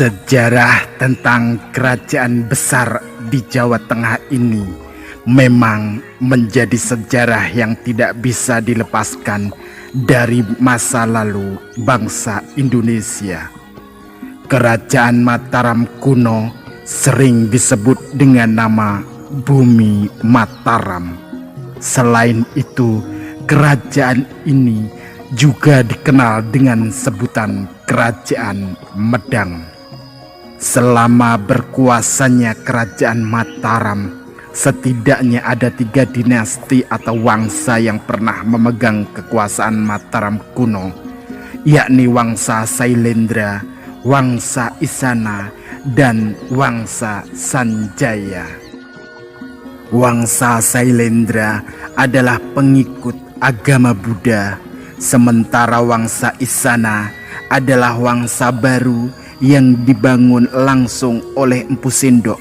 Sejarah tentang kerajaan besar di Jawa Tengah ini memang menjadi sejarah yang tidak bisa dilepaskan dari masa lalu bangsa Indonesia. Kerajaan Mataram kuno sering disebut dengan nama Bumi Mataram. Selain itu, kerajaan ini juga dikenal dengan sebutan Kerajaan Medang. Selama berkuasanya Kerajaan Mataram, setidaknya ada 3 dinasti atau wangsa yang pernah memegang kekuasaan Mataram kuno, yakni Wangsa Sailendra, Wangsa Isana, dan Wangsa Sanjaya. Wangsa Sailendra adalah pengikut agama Buddha, sementara Wangsa Isana adalah wangsa baru yang dibangun langsung oleh Empu Sindok,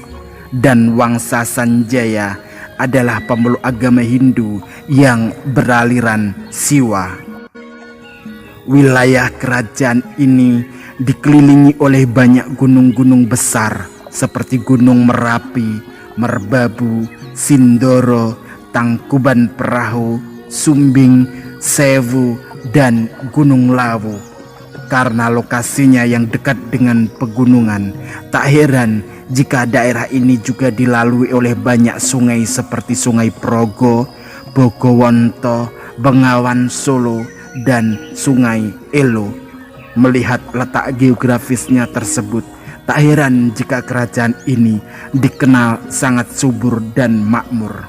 dan Wangsa Sanjaya adalah pemeluk agama Hindu yang beraliran Siwa. Wilayah kerajaan ini dikelilingi oleh banyak gunung-gunung besar seperti Gunung Merapi, Merbabu, Sindoro, Tangkuban Perahu, Sumbing, Sewu, dan Gunung Lawu. Karena lokasinya yang dekat dengan pegunungan, tak heran jika daerah ini juga dilalui oleh banyak sungai seperti Sungai Progo, Bogowonto, Bengawan Solo, dan Sungai Elo. Melihat letak geografisnya tersebut, tak heran jika kerajaan ini dikenal sangat subur dan makmur.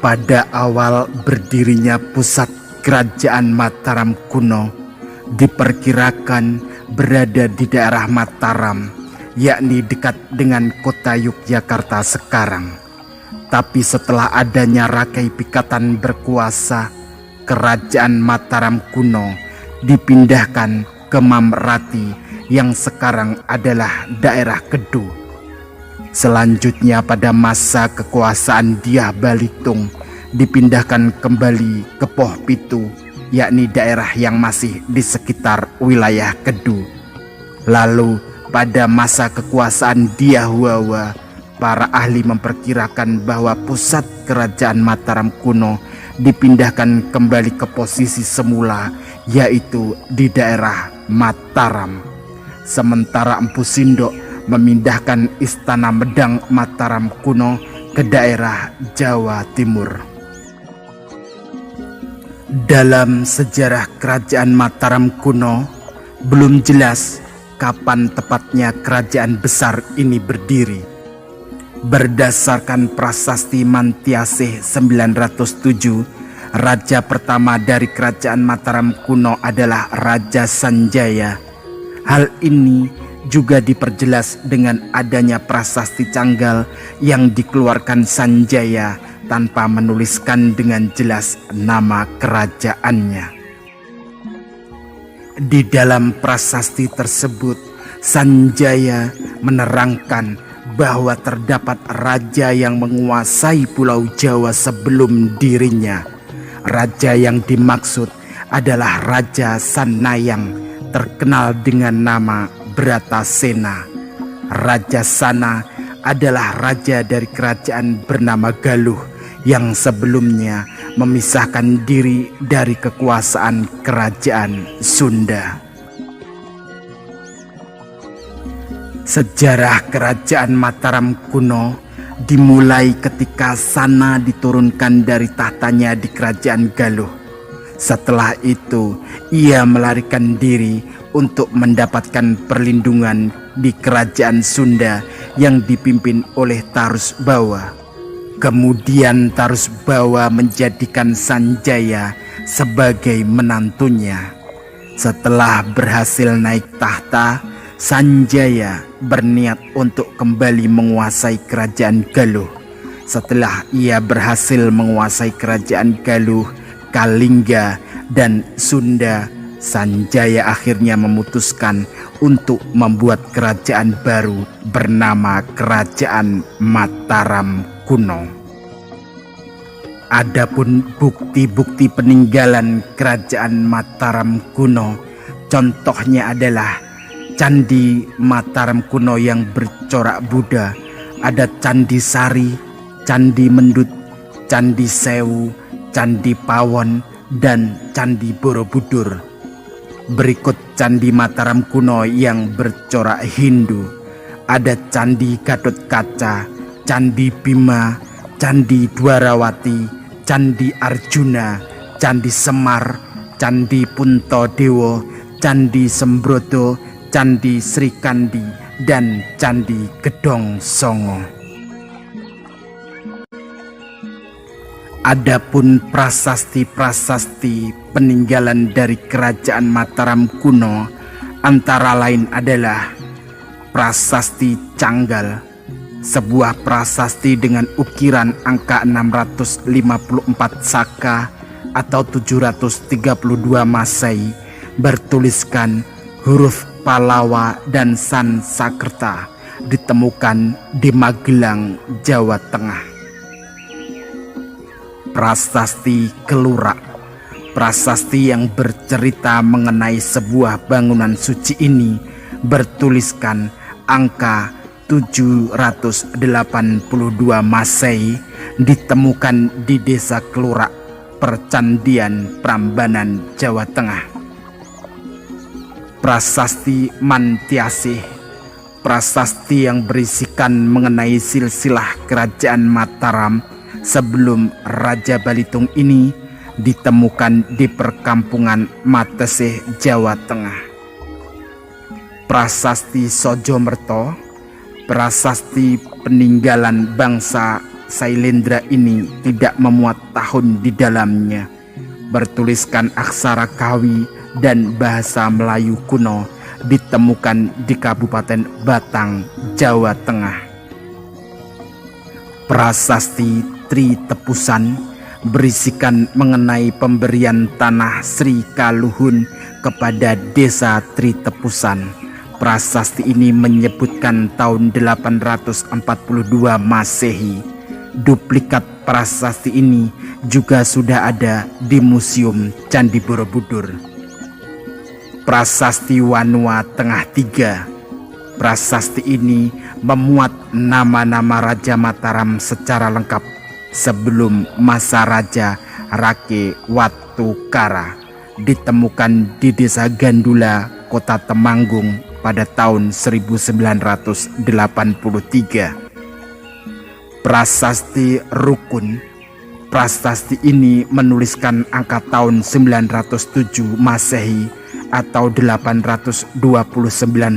Pada awal berdirinya pusat Kerajaan Mataram kuno diperkirakan berada di daerah Mataram, yakni dekat dengan kota Yogyakarta sekarang. Tapi setelah adanya Rakai Pikatan berkuasa, Kerajaan Mataram kuno dipindahkan ke Mamrati yang sekarang adalah daerah Kedu. Selanjutnya pada masa kekuasaan Dyah Balitung dipindahkan kembali ke Poh Pitu, yakni daerah yang masih di sekitar wilayah Kedu. Lalu pada masa kekuasaan Dyah Wawa, para ahli memperkirakan bahwa pusat kerajaan Mataram kuno dipindahkan kembali ke posisi semula, yaitu di daerah Mataram. Sementara Empu Sindok memindahkan Istana Medang Mataram kuno ke daerah Jawa Timur. Dalam sejarah kerajaan Mataram kuno, belum jelas kapan tepatnya kerajaan besar ini berdiri. Berdasarkan prasasti Mantiasih 907, raja pertama dari kerajaan Mataram kuno adalah Raja Sanjaya. Hal ini juga diperjelas dengan adanya prasasti Canggal yang dikeluarkan Sanjaya tanpa menuliskan dengan jelas nama kerajaannya. Di dalam prasasti tersebut, Sanjaya menerangkan bahwa terdapat raja yang menguasai Pulau Jawa sebelum dirinya. Raja yang dimaksud adalah Raja Sanayang, terkenal dengan nama Bratasena. Raja Sana adalah raja dari kerajaan bernama Galuh yang sebelumnya memisahkan diri dari kekuasaan kerajaan Sunda. Sejarah kerajaan Mataram kuno dimulai ketika Sana diturunkan dari tahtanya di kerajaan Galuh. Setelah itu, ia melarikan diri untuk mendapatkan perlindungan di kerajaan Sunda yang dipimpin oleh Tarus Bawa. Kemudian Tarus Bawa menjadikan Sanjaya sebagai menantunya. Setelah berhasil naik tahta, Sanjaya berniat untuk kembali menguasai kerajaan Galuh. Setelah ia berhasil menguasai kerajaan Galuh, Kalingga, dan Sunda, Sanjaya akhirnya memutuskan untuk membuat kerajaan baru bernama Kerajaan Mataram kuno. Adapun bukti-bukti peninggalan kerajaan Mataram kuno Contohnya adalah Candi Mataram kuno yang bercorak Buddha. Ada Candi Sari, Candi Mendut, Candi Sewu, Candi Pawon, dan Candi Borobudur. Berikut Candi Mataram kuno yang bercorak Hindu. Ada Candi Gatot Kaca, Candi Bima, Candi Dwarawati, Candi Arjuna, Candi Semar, Candi Puntadewa, Candi Sembrodo, Candi Srikandi, dan Candi Gedong Songo. Adapun prasasti-prasasti peninggalan dari Kerajaan Mataram kuno antara lain adalah Prasasti Canggal, sebuah prasasti dengan ukiran angka 654 Saka atau 732 Masehi, bertuliskan huruf Palawa dan Sansakerta, ditemukan di Magelang, Jawa Tengah. Prasasti Kelurak, prasasti yang bercerita mengenai sebuah bangunan suci ini, bertuliskan angka 782 Masehi, ditemukan di Desa Kelurak, Percandian Prambanan, Jawa Tengah. Prasasti Mantiasih, prasasti yang berisikan mengenai silsilah Kerajaan Mataram sebelum Raja Balitung ini, ditemukan di perkampungan Matesih, Jawa Tengah. Prasasti Sojomerto, prasasti peninggalan bangsa Sailendra ini tidak memuat tahun di dalamnya, bertuliskan aksara Kawi dan bahasa Melayu kuno, ditemukan di Kabupaten Batang, Jawa Tengah. Prasasti Tri Tepusan berisikan mengenai pemberian tanah Sri Kaluhun kepada Desa Tri Tepusan. Prasasti ini menyebutkan tahun 842 Masehi. Duplikat prasasti ini juga sudah ada di Museum Candi Borobudur. Prasasti Wanua Tengah Tiga, prasasti ini memuat nama-nama Raja Mataram secara lengkap sebelum masa Raja Rake Watukara, ditemukan di Desa Gandula, Kota Temanggung pada tahun 1983. Prasasti Rukun, prasasti ini menuliskan angka tahun 907 Masehi atau 829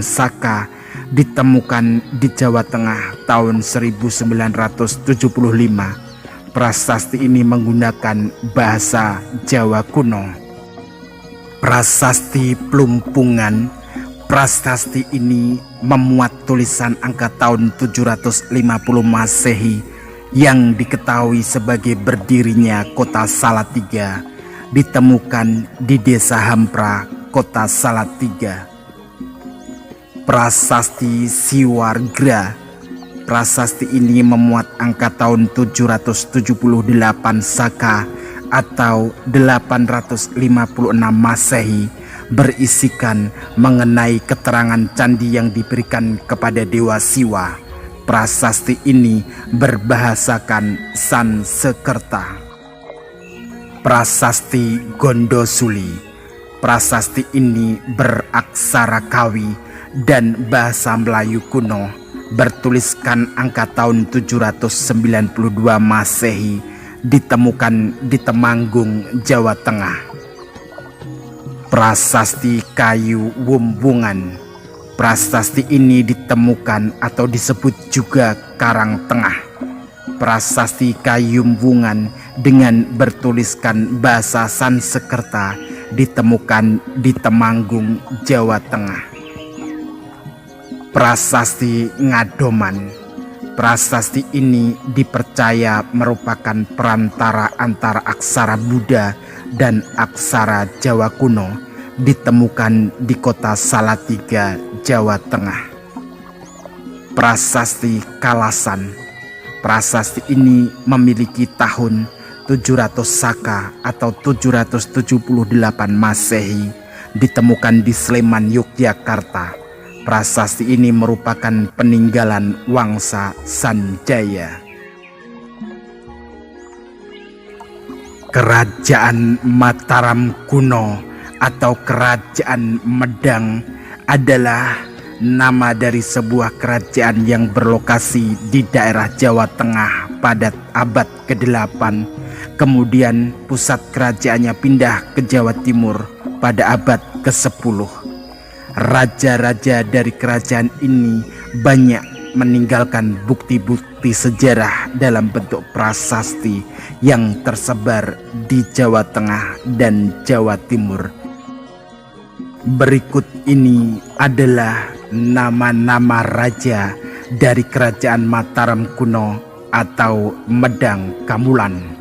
Saka, ditemukan di Jawa Tengah tahun 1975. Prasasti ini menggunakan bahasa Jawa kuno. Prasasti Plumpungan, prasasti ini memuat tulisan angka tahun 750 Masehi yang diketahui sebagai berdirinya kota Salatiga, ditemukan di Desa Hampra, Kota Salatiga. Prasasti Siwargra, prasasti ini memuat angka tahun 778 Saka atau 856 Masehi, berisikan mengenai keterangan candi yang diberikan kepada Dewa Siwa. Prasasti ini berbahasakan Sansekerta. Prasasti Gondosuli, prasasti ini beraksara Kawi dan bahasa Melayu kuno, bertuliskan angka tahun 792 Masehi, ditemukan di Temanggung, Jawa Tengah. Prasasti Kayu Wumbungan, prasasti ini ditemukan atau disebut juga Karang Tengah. Prasasti Kayu Wumbungan dengan bertuliskan bahasa Sansekerta, ditemukan di Temanggung, Jawa Tengah. Prasasti Ngadoman, prasasti ini dipercaya merupakan perantara antara aksara Buddha dan aksara Jawa kuno, ditemukan di Kota Salatiga, Jawa Tengah. Prasasti Kalasan, prasasti ini memiliki tahun 700 Saka atau 778 Masehi, ditemukan di Sleman, Yogyakarta. Prasasti ini merupakan peninggalan Wangsa Sanjaya. Kerajaan Mataram kuno atau Kerajaan Medang adalah nama dari sebuah kerajaan yang berlokasi di daerah Jawa Tengah pada abad ke-8. Kemudian pusat kerajaannya pindah ke Jawa Timur pada abad ke-10. Raja-raja dari kerajaan ini banyak meninggalkan bukti-bukti sejarah dalam bentuk prasasti yang tersebar di Jawa Tengah dan Jawa Timur. Berikut ini adalah nama-nama raja dari kerajaan Mataram kuno atau Medang Kamulan.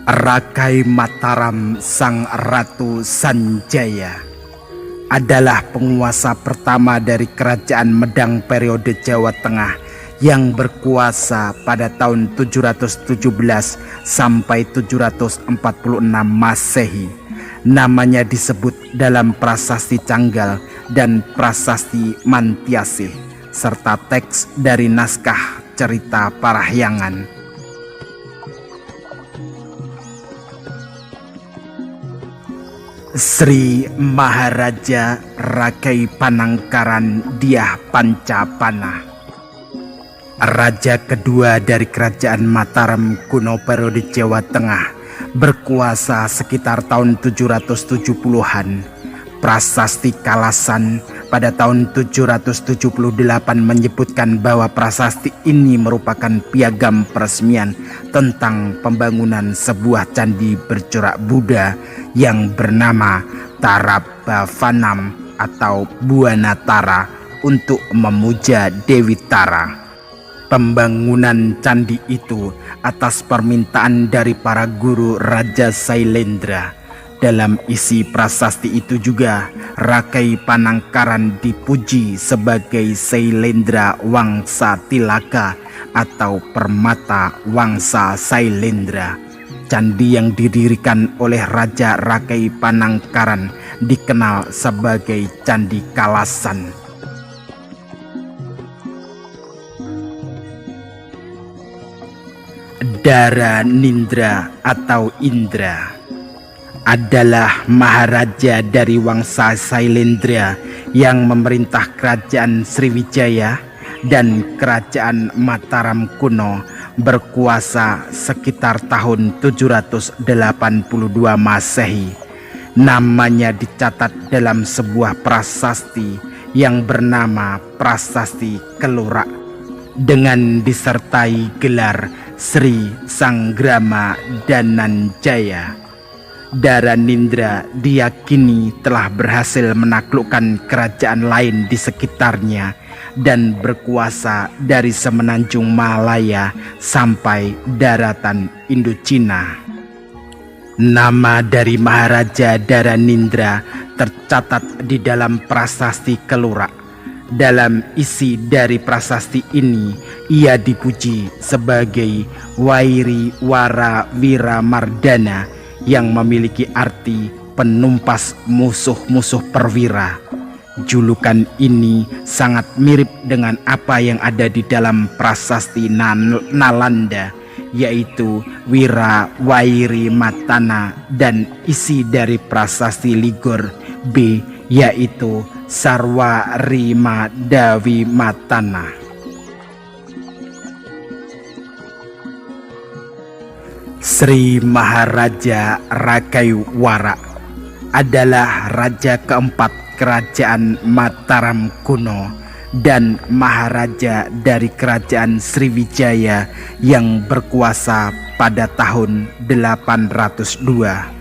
Rakai Mataram Sang Ratu Sanjaya adalah penguasa pertama dari kerajaan Medang periode Jawa Tengah yang berkuasa pada tahun 717 sampai 746 Masehi. Namanya disebut dalam prasasti Canggal dan prasasti Mantiasih serta teks dari naskah cerita Parahyangan. Sri Maharaja Rakai Panangkaran Dyah Pancapana, raja kedua dari kerajaan Mataram kuno periode Jawa Tengah, berkuasa sekitar tahun 770-an. Prasasti Kalasan pada tahun 778 menyebutkan bahwa prasasti ini merupakan piagam peresmian tentang pembangunan sebuah candi bercorak Buddha yang bernama Tarabhavanam atau Buana Tara untuk memuja Dewi Tara. Pembangunan candi itu atas permintaan dari para guru Raja Sailendra. Dalam isi prasasti itu juga Rakai Panangkaran dipuji sebagai Sailendra Wangsa Tilaka atau Permata Wangsa Sailendra. Candi yang didirikan oleh Raja Rakai Panangkaran dikenal sebagai Candi Kalasan. Dara Nindra atau Indra adalah maharaja dari Wangsa Sailendra yang memerintah kerajaan Sriwijaya dan kerajaan Mataram kuno, berkuasa sekitar tahun 782 Masehi. Namanya dicatat dalam sebuah prasasti yang bernama Prasasti Kelurak dengan disertai gelar Sri Sanggrama Dananjaya. Dara Nindra diyakini telah berhasil menaklukkan kerajaan lain di sekitarnya dan berkuasa dari semenanjung Malaya sampai daratan Indochina. Nama dari Maharaja Dara Nindra tercatat di dalam prasasti Kelurak. Dalam isi dari prasasti ini, ia dipuji sebagai Wairi Wara Wira Mardana yang memiliki arti penumpas musuh-musuh perwira. Julukan ini sangat mirip dengan apa yang ada di dalam prasasti Nalanda, yaitu Wira Wairi Matana, dan isi dari prasasti Ligor B yaitu Sarwarima Dawi Matana. Sri Maharaja Rakaiwara adalah raja keempat kerajaan Mataram kuno dan maharaja dari kerajaan Sriwijaya yang berkuasa pada tahun 802.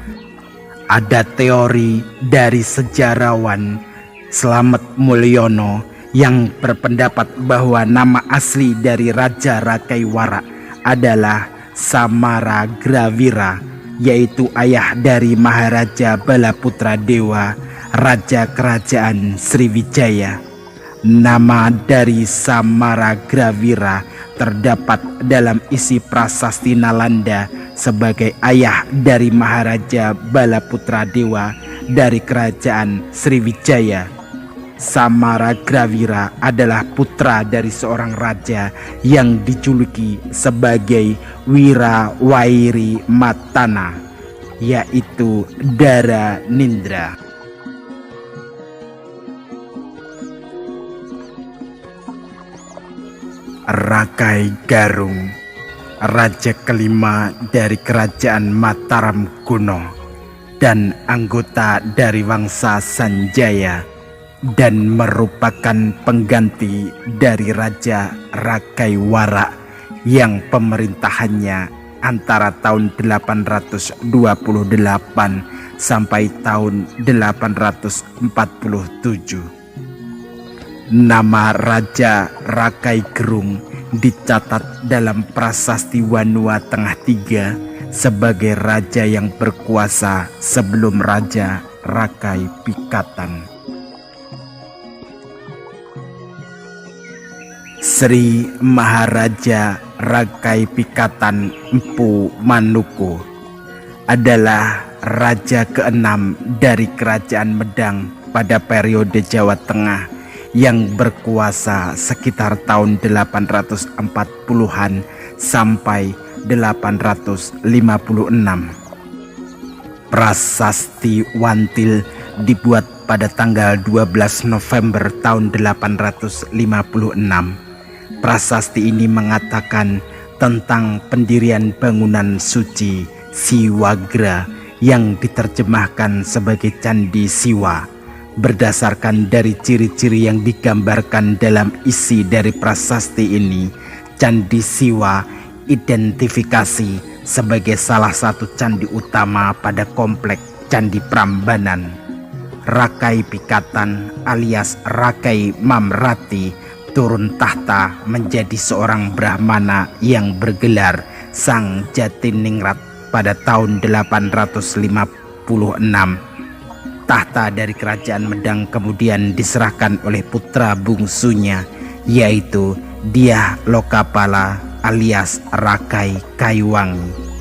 Ada teori dari sejarawan Slamet Mulyono yang berpendapat bahwa nama asli dari Raja Rakaiwara adalah Samara Grawira, yaitu ayah dari Maharaja Balaputra Dewa, Raja Kerajaan Sriwijaya. Nama dari Samaragrawira terdapat dalam isi prasasti Nalanda sebagai ayah dari Maharaja Balaputra Dewa dari kerajaan Sriwijaya. Samaragrawira adalah putra dari seorang raja yang dijuluki sebagai Wirawairi Matana, yaitu Dara Nindra. Rakai Garung, raja kelima dari kerajaan Mataram kuno dan anggota dari Wangsa Sanjaya, dan merupakan pengganti dari Raja Rakaiwara yang pemerintahannya antara tahun 828 sampai tahun 847. Nama Raja Rakai Gerung dicatat dalam prasasti Wanua Tengah Tiga sebagai raja yang berkuasa sebelum Raja Rakai Pikatan. Sri Maharaja Rakai Pikatan Empu Manuku adalah raja keenam dari Kerajaan Medang pada periode Jawa Tengah yang berkuasa sekitar tahun 840-an sampai 856. Prasasti Wantil dibuat pada tanggal 12 November tahun 856. Prasasti ini mengatakan tentang pendirian bangunan suci Siwagra yang diterjemahkan sebagai Candi Siwa. Berdasarkan dari ciri-ciri yang digambarkan dalam isi dari prasasti ini, Candi Siwa identifikasi sebagai salah satu candi utama pada komplek Candi Prambanan. Rakai Pikatan alias Rakai Mamrati turun tahta menjadi seorang Brahmana yang bergelar Sang Jatiningrat pada tahun 856. Tahta dari kerajaan Medang kemudian diserahkan oleh putra bungsunya, yaitu Dyah Lokapala alias Rakai Kayuwangi.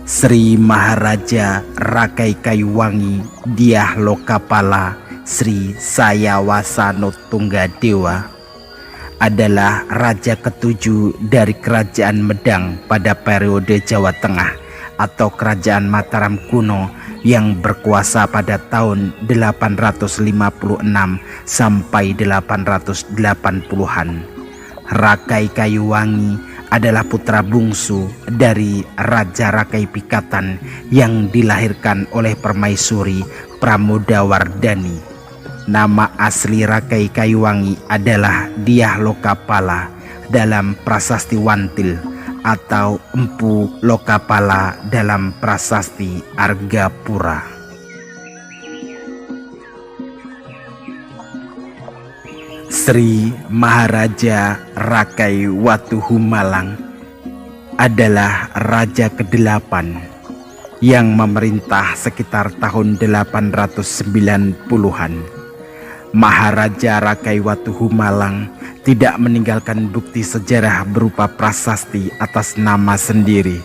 Sri Maharaja Rakai Kayuwangi Dyah Lokapala Sri Sayawasano Tunggadewa adalah raja ketujuh dari kerajaan Medang pada periode Jawa Tengah atau kerajaan Mataram kuno yang berkuasa pada tahun 856 sampai 880-an. Rakai Kayuwangi adalah putra bungsu dari Raja Rakai Pikatan yang dilahirkan oleh Permaisuri Pramodawardhani. Nama asli Rakai Kayuwangi adalah Dyah Lokapala dalam prasasti Wantil atau Empu Lokapala dalam prasasti Argapura. Sri Maharaja Rakai Watuhumalang adalah raja ke-8 yang memerintah sekitar tahun 890-an. Maharaja Rakai Watuhumalang tidak meninggalkan bukti sejarah berupa prasasti atas nama sendiri.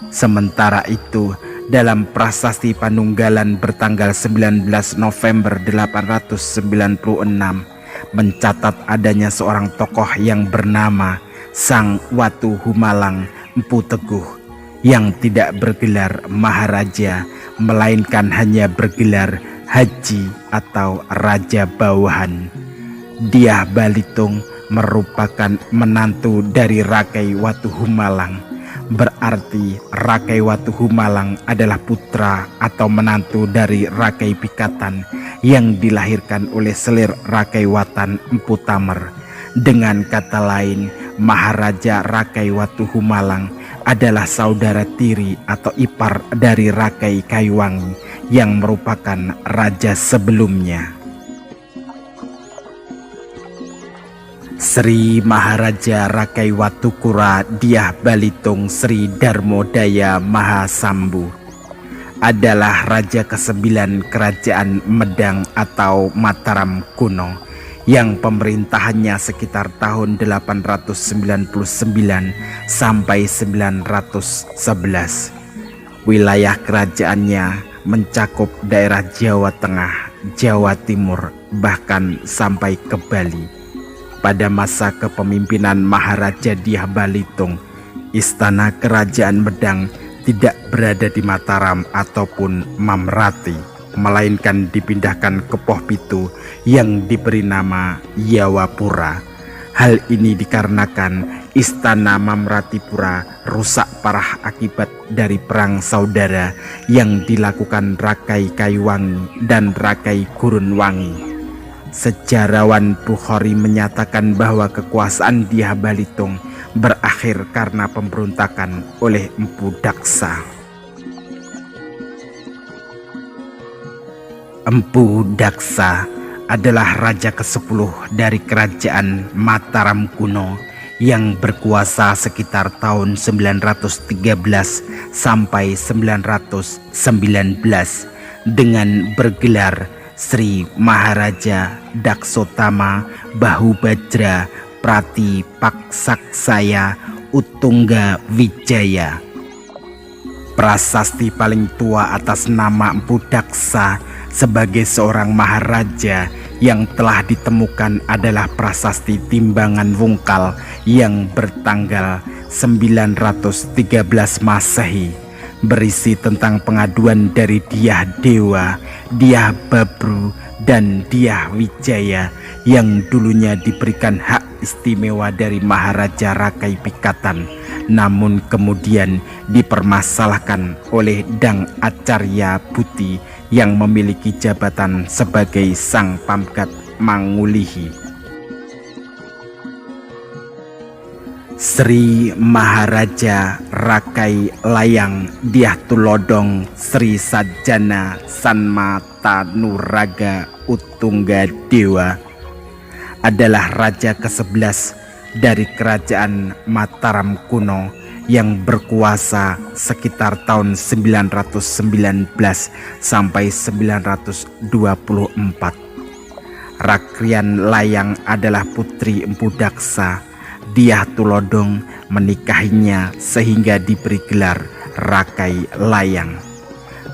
Sementara itu, dalam prasasti Panunggalan bertanggal 19 November 896 mencatat adanya seorang tokoh yang bernama Sang Watuhumalang Empu Teguh yang tidak bergelar Maharaja, melainkan hanya bergelar Haji atau Raja Bawahan. Dyah Balitung merupakan menantu dari Rakai Watuhumalang. Berarti Rakai Watuhumalang adalah putra atau menantu dari Rakai Pikatan yang dilahirkan oleh selir Rakai Watan Empu Tamer. Dengan kata lain, Maharaja Rakai Watuhumalang adalah saudara tiri atau ipar dari Rakai Kayuwangi yang merupakan raja sebelumnya. Sri Maharaja Rakai Watukura Dyah Balitung Sri Darmodaya Mahasambu adalah raja ke-9 kerajaan Medang atau Mataram kuno yang pemerintahannya sekitar tahun 899 sampai 911. Wilayah kerajaannya mencakup daerah Jawa Tengah, Jawa Timur, bahkan sampai ke Bali. Pada masa kepemimpinan Maharaja Dyah Balitung, istana kerajaan Medang tidak berada di Mataram ataupun Mamrati, melainkan dipindahkan ke Poh Pitu yang diberi nama Yawapura. Hal ini dikarenakan istana Mamratipura rusak parah akibat dari perang saudara yang dilakukan Rakai Kayuwangi dan Rakai Gurunwangi. Sejarawan Bukhari menyatakan bahwa kekuasaan Dyah Balitung berakhir karena pemberontakan oleh Empu Daksa. Empu Daksa adalah raja ke-10 dari kerajaan Mataram kuno yang berkuasa sekitar tahun 913 sampai 919 dengan bergelar Sri Maharaja Daksotama Bahubajra Prati Paksaksaya Utungga Wijaya. Prasasti paling tua atas nama Empu Daksa sebagai seorang maharaja yang telah ditemukan adalah prasasti Timbangan Wungkal yang bertanggal 913 Masehi, berisi tentang pengaduan dari Dyah Dewa, Dyah Babru, dan Dyah Wijaya yang dulunya diberikan hak istimewa dari Maharaja Rakai Pikatan, namun kemudian dipermasalahkan oleh Dang Acarya Buti yang memiliki jabatan sebagai Sang Pamgat Mangulihi. Sri Maharaja Rakai Layang Dyah Tulodong Sri Sajana Sanmata Nuraga Utungga Dewa adalah raja ke-11 dari kerajaan Mataram kuno yang berkuasa sekitar tahun 919 sampai 924. Rakrian Layang adalah putri Empu Daksa. Dyah Tulodong menikahinya sehingga diberi gelar Rakai Layang.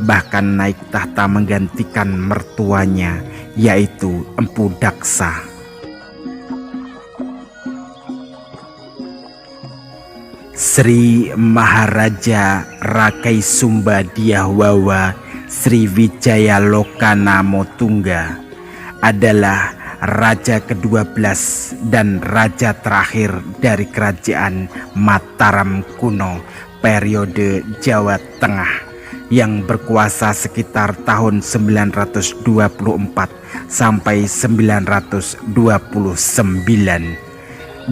Bahkan naik tahta menggantikan mertuanya, yaitu Empu Daksa. Sri Maharaja Rakai Sumba Dyah Wawa Sri Wijaya Lokana Motungga adalah raja ke-12 dan raja terakhir dari kerajaan Mataram kuno periode Jawa Tengah yang berkuasa sekitar tahun 924 sampai 929.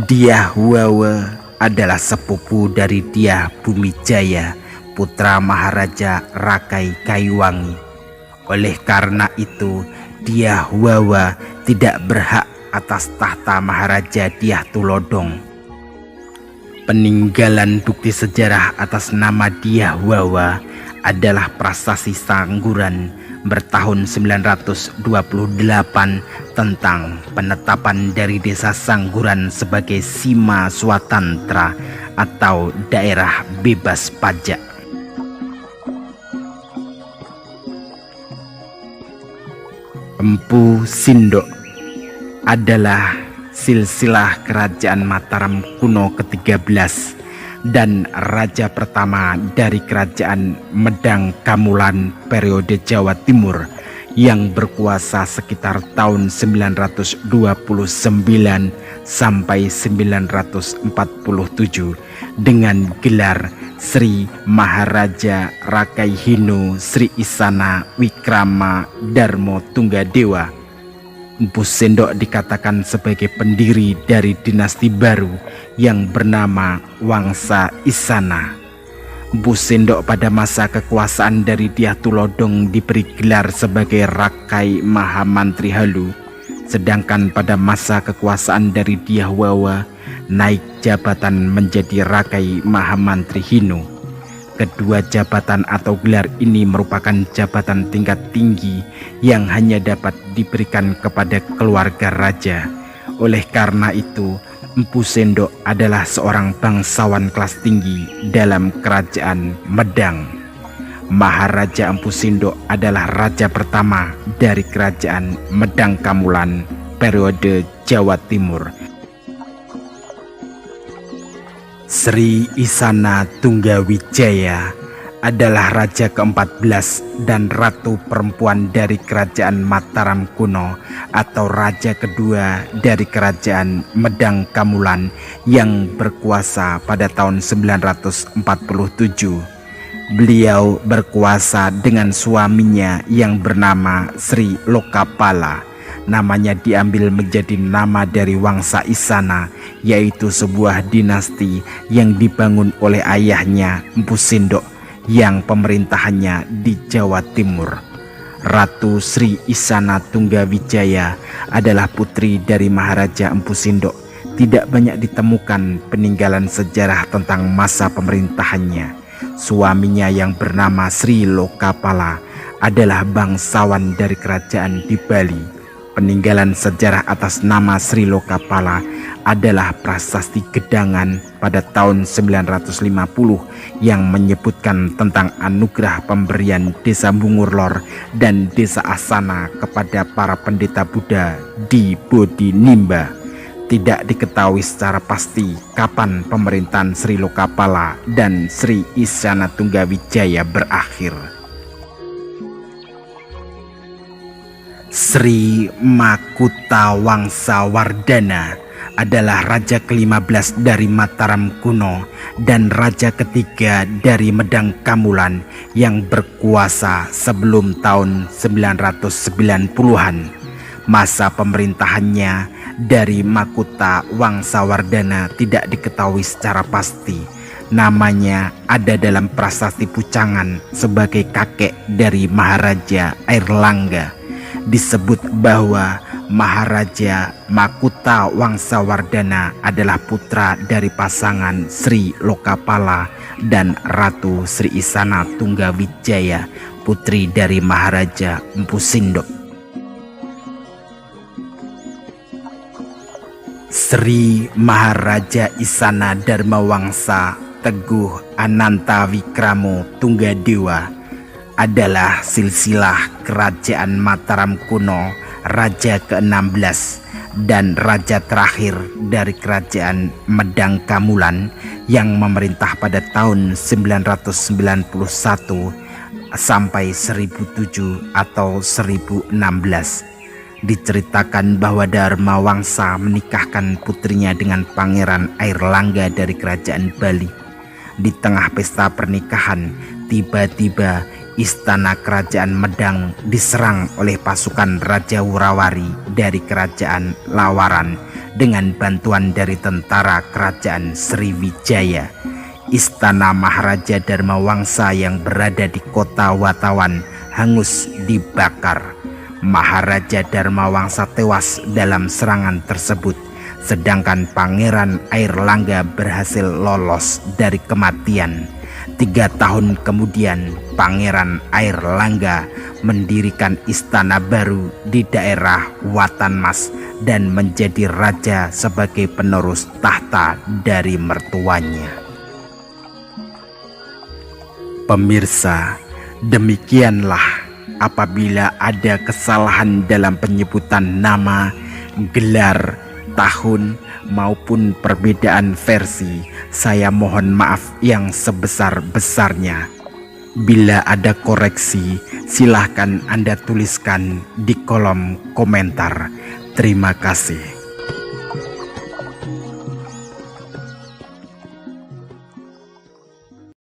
Dyah Wawa adalah sepupu dari Dyah Bumijaya, putra Maharaja Rakai Kayuwangi. Oleh karena itu, Dyah Wawa tidak berhak atas tahta Maharaja Dyah Tulodong. Peninggalan bukti sejarah atas nama Dyah Wawa adalah prasasti Sangguran bertahun 928 tentang penetapan dari desa Sangguran sebagai Sima Swatantra atau daerah bebas pajak. Empu Sindok adalah silsilah kerajaan Mataram kuno ke-13 dan raja pertama dari kerajaan Medang Kamulan periode Jawa Timur yang berkuasa sekitar tahun 929 sampai 947 dengan gelar Sri Maharaja Rakai Hinu Sri Isana Wikrama Darmo Tunggadewa. Empu Sindok dikatakan sebagai pendiri dari dinasti baru yang bernama Wangsa Isana. Empu Sindok pada masa kekuasaan dari Dyah Tulodong diberi gelar sebagai Rakai Mahamantri Halu, sedangkan pada masa kekuasaan dari Dyah Wawa naik jabatan menjadi Rakai Mahamantri Hinu. Kedua jabatan atau gelar ini merupakan jabatan tingkat tinggi yang hanya dapat diberikan kepada keluarga raja. Oleh karena itu, Empu Sendok adalah seorang bangsawan kelas tinggi dalam kerajaan Medang. Maharaja Empu Sendok adalah raja pertama dari kerajaan Medang Kamulan periode Jawa Timur. Sri Isana Tunggawijaya adalah raja ke-14 dan ratu perempuan dari kerajaan Mataram kuno atau raja kedua dari kerajaan Medang Kamulan yang berkuasa pada tahun 947. Beliau berkuasa dengan suaminya yang bernama Sri Lokapala. Namanya diambil menjadi nama dari Wangsa Isana, yaitu sebuah dinasti yang dibangun oleh ayahnya Empu Sendok yang pemerintahannya di Jawa Timur. Ratu Sri Isana Tunggawijaya adalah putri dari Maharaja Empu Sendok. Tidak banyak ditemukan peninggalan sejarah tentang masa pemerintahannya. Suaminya yang bernama Sri Lokapala adalah bangsawan dari kerajaan di Bali. Peninggalan sejarah atas nama Sri Lokapala adalah prasasti Gedangan pada tahun 950 yang menyebutkan tentang anugerah pemberian desa Bungurlor dan desa Asana kepada para pendeta Buddha di Bodhinimba. Tidak diketahui secara pasti kapan pemerintahan Sri Lokapala dan Sri Isana Tunggawijaya berakhir. Sri Makuta Wangsawardhana adalah raja ke-15 dari Mataram kuno dan raja ketiga dari Medang Kamulan yang berkuasa sebelum tahun 990-an. Masa pemerintahannya dari Makuta Wangsawardhana tidak diketahui secara pasti. Namanya ada dalam prasasti Pucangan sebagai kakek dari Maharaja Airlangga. Disebut bahwa Maharaja Makuta Wangsawardhana adalah putra dari pasangan Sri Lokapala dan Ratu Sri Isana Tunggawijaya, putri dari Maharaja Empu Sendok. Sri Maharaja Isana Dharmawangsa Teguh Anantawikramo Tunggadewa adalah silsilah kerajaan Mataram kuno, raja ke-16 dan raja terakhir dari kerajaan Medang Kamulan yang memerintah pada tahun 991 sampai 1007 atau 1016. Diceritakan bahwa Dharmawangsa menikahkan putrinya dengan Pangeran Airlangga dari kerajaan Bali. Di tengah pesta pernikahan, tiba-tiba istana kerajaan Medang diserang oleh pasukan Raja Wurawari dari kerajaan Lawaran dengan bantuan dari tentara kerajaan Sriwijaya. Istana Maharaja Dharmawangsa yang berada di kota Watawan hangus dibakar. Maharaja Dharmawangsa tewas dalam serangan tersebut, sedangkan Pangeran Airlangga berhasil lolos dari kematian. 3 tahun kemudian, Pangeran Airlangga mendirikan istana baru di daerah Watanmas dan menjadi raja sebagai penerus tahta dari mertuanya. Pemirsa, demikianlah apabila ada kesalahan dalam penyebutan nama, gelar, tahun, maupun perbedaan versi, saya mohon maaf yang sebesar-besarnya. Bila ada koreksi, silahkan Anda tuliskan di kolom komentar. Terima kasih.